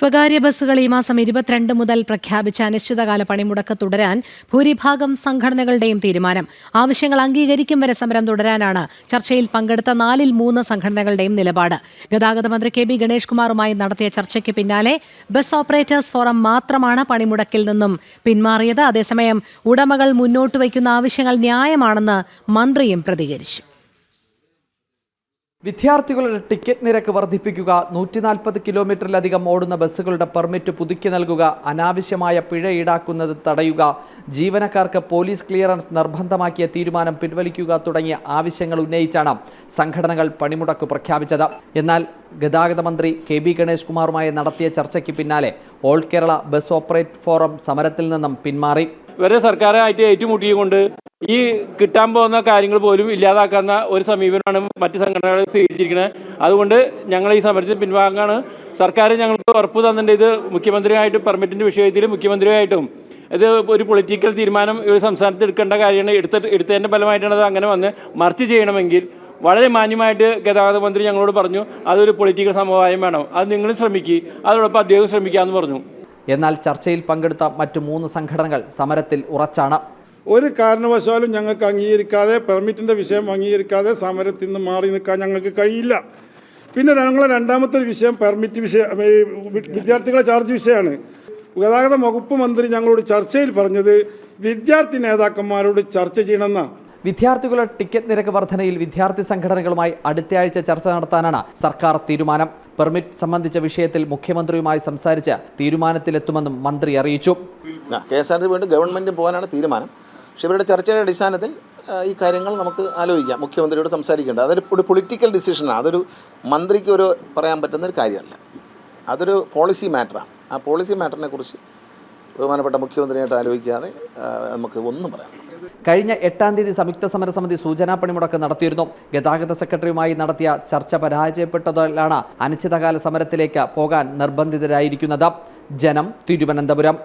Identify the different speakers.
Speaker 1: സ്വകാര്യ ബസ്സുകൾ ഈ മാസം 22 മുതൽ പ്രഖ്യാപിച്ച അനിശ്ചിതകാല പണിമുടക്ക് തുടരാൻ ഭൂരിഭാഗം സംഘടനകളുടെയും തീരുമാനം. ആവശ്യങ്ങൾ അംഗീകരിക്കും വരെ സമരം തുടരാനാണ് ചർച്ചയിൽ പങ്കെടുത്ത 4-3 സംഘടനകളുടെയും നിലപാട്. ഗതാഗത മന്ത്രി കെ ബി ഗണേഷ് കുമാറുമായി നടത്തിയ ചർച്ചയ്ക്ക് പിന്നാലെ ബസ് ഓപ്പറേറ്റേഴ്സ് ഫോറം മാത്രമാണ് പണിമുടക്കിൽ നിന്നും പിന്മാറിയത്. അതേസമയം ഉടമകൾ മുന്നോട്ട് വയ്ക്കുന്ന ആവശ്യങ്ങൾ ന്യായമാണെന്ന് മന്ത്രിയും പ്രതികരിച്ചു.
Speaker 2: വിദ്യാർത്ഥികളുടെ ടിക്കറ്റ് നിരക്ക് വർദ്ധിപ്പിക്കുക, 140 കിലോമീറ്ററിലധികം ഓടുന്ന ബസ്സുകളുടെ പെർമിറ്റ് പുതുക്കി നൽകുക, അനാവശ്യമായ പിഴ ഈടാക്കുന്നത് തടയുക, ജീവനക്കാർക്ക് പോലീസ് ക്ലിയറൻസ് നിർബന്ധമാക്കിയ തീരുമാനം പിൻവലിക്കുക തുടങ്ങിയ ആവശ്യങ്ങൾ ഉന്നയിച്ചാണ് സംഘടനകൾ പണിമുടക്ക് പ്രഖ്യാപിച്ചത്. എന്നാൽ ഗതാഗത മന്ത്രി കെ ബി ഗണേഷ് കുമാറുമായി നടത്തിയ ചർച്ചയ്ക്ക് പിന്നാലെ all Kerala bus operate forum സമരത്തിൽ നിന്നും പിന്മാറി.
Speaker 3: ഇവരെ സർക്കാരായിട്ട് ഏറ്റുമുട്ടിക്കൊണ്ട് ഈ കിട്ടാൻ പോകുന്ന കാര്യങ്ങൾ പോലും ഇല്ലാതാക്കുന്ന ഒരു സമീപനമാണ് മറ്റ് സംഘടനകൾ സ്വീകരിച്ചിരിക്കുന്നത്. അതുകൊണ്ട് ഞങ്ങൾ ഈ സമരത്തിൽ പിൻവാങ്ങാണ്. സർക്കാർ ഞങ്ങൾക്ക് ഉറപ്പ് തന്നിട്ടുണ്ട്. ഇത് മുഖ്യമന്ത്രിയായിട്ട് പെർമിറ്റിൻ്റെ വിഷയത്തിൽ മുഖ്യമന്ത്രിയായിട്ടും ഇത് ഒരു പൊളിറ്റിക്കൽ തീരുമാനം ഒരു സംസ്ഥാനത്ത് എടുക്കേണ്ട കാര്യമാണ്. എടുത്തതിൻ്റെ ഫലമായിട്ടാണ് അത് അങ്ങനെ വന്ന് മറിച്ച് ചെയ്യണമെങ്കിൽ വളരെ മാന്യമായിട്ട് ഗതാഗത മന്ത്രി ഞങ്ങളോട് പറഞ്ഞു, അതൊരു പൊളിറ്റിക്കൽ സമവായം വേണം, അത് നിങ്ങൾ ശ്രമിക്കുക, അതോടൊപ്പം അദ്ദേഹം ശ്രമിക്കാമെന്ന് പറഞ്ഞു.
Speaker 2: എന്നാൽ ചർച്ചയിൽ പങ്കെടുത്ത മറ്റു 3 സംഘടനകൾ സമരത്തിൽ ഉറച്ചാണ്.
Speaker 4: ഒരു കാരണവശാലും ഞങ്ങൾക്ക് അംഗീകരിക്കാതെ, പെർമിറ്റിൻ്റെ വിഷയം അംഗീകരിക്കാതെ സമരത്തിൽ നിന്ന് മാറി നിൽക്കാൻ ഞങ്ങൾക്ക് കഴിയില്ല. പിന്നെ ഞങ്ങളെ രണ്ടാമത്തെ വിഷയം പെർമിറ്റ് വിഷയം, വിദ്യാർത്ഥികളെ ചാർജ് വിഷയമാണ്. ഗതാഗത വകുപ്പ് മന്ത്രി ഞങ്ങളോട് ചർച്ചയിൽ പറഞ്ഞത് വിദ്യാർത്ഥി നേതാക്കന്മാരോട് ചർച്ച ചെയ്യണമെന്നാണ്.
Speaker 2: വിദ്യാർത്ഥികളുടെ ടിക്കറ്റ് നിരക്ക് വർധനയിൽ വിദ്യാർത്ഥി സംഘടനകളുമായി അടുത്തയാഴ്ച ചർച്ച നടത്താനാണ് സർക്കാർ തീരുമാനം. പെർമിറ്റ് സംബന്ധിച്ച വിഷയത്തിൽ മുഖ്യമന്ത്രിയുമായി സംസാരിച്ച് തീരുമാനത്തിലെത്തുമെന്നും മന്ത്രി അറിയിച്ചു.
Speaker 5: KSRTC വേണ്ടി ഗവൺമെൻറ് പോകാനാണ് തീരുമാനം. പക്ഷേ ഇവരുടെ ചർച്ചയുടെ അടിസ്ഥാനത്തിൽ ഈ കാര്യങ്ങൾ നമുക്ക് ആലോചിക്കാം, മുഖ്യമന്ത്രിയോട് സംസാരിക്കേണ്ടത്. അതൊരു പൊളിറ്റിക്കൽ ഡിസിഷനാണ്. അതൊരു മന്ത്രിക്ക് പറയാൻ പറ്റുന്നൊരു കാര്യമല്ല. അതൊരു പോളിസി മാറ്ററാണ്. ആ പോളിസി മാറ്ററിനെ കുറിച്ച് ബഹുമാനപ്പെട്ട മുഖ്യമന്ത്രിയായിട്ട് ആലോചിക്കാതെ നമുക്ക് ഒന്നും പറയാം.
Speaker 2: കഴിഞ്ഞ 8-ാം തീയതി സംയുക്ത സമരസമിതി സൂചനാ പണിമുടക്ക് നടത്തിയിരുന്നു. ഗതാഗത സെക്രട്ടറിയുമായി നടത്തിയ ചർച്ച പരാജയപ്പെട്ടതിലാണ് അനിശ്ചിതകാല സമരത്തിലേക്ക് പോകാൻ നിർബന്ധിതരായിരിക്കുന്നത്. ജനം, തിരുവനന്തപുരം.